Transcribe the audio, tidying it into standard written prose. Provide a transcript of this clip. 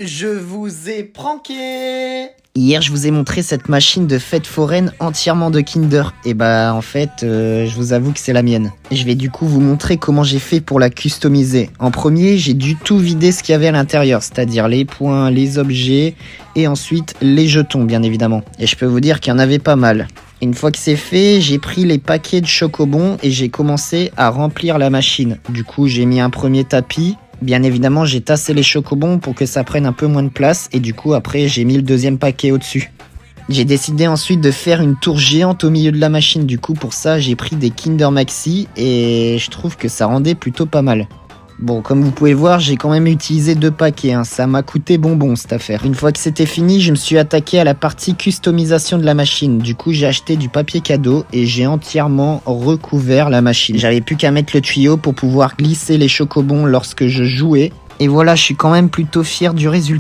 Je vous ai pranké! Hier, je vous ai montré cette machine de fête foraine entièrement de Kinder. Et bah, en fait, je vous avoue que c'est la mienne. Je vais du coup vous montrer comment j'ai fait pour la customiser. En premier, j'ai dû tout vider ce qu'il y avait à l'intérieur, c'est-à-dire les points, les objets, et ensuite les jetons, bien évidemment. Et je peux vous dire qu'il y en avait pas mal. Une fois que c'est fait, j'ai pris les paquets de chocobons et j'ai commencé à remplir la machine. Du coup, j'ai mis un premier tapis. Bien évidemment, j'ai tassé les chocobons pour que ça prenne un peu moins de place et du coup après j'ai mis le deuxième paquet au-dessus. J'ai décidé ensuite de faire une tour géante au milieu de la machine. Du coup pour ça j'ai pris des Kinder Maxi et je trouve que ça rendait plutôt pas mal. Bon, comme vous pouvez voir, j'ai quand même utilisé 2 paquets, hein. Ça m'a coûté bonbon cette affaire. Une fois que c'était fini, je me suis attaqué à la partie customisation de la machine. Du coup, j'ai acheté du papier cadeau et j'ai entièrement recouvert la machine. J'avais plus qu'à mettre le tuyau pour pouvoir glisser les chocobons lorsque je jouais. Et voilà, je suis quand même plutôt fier du résultat.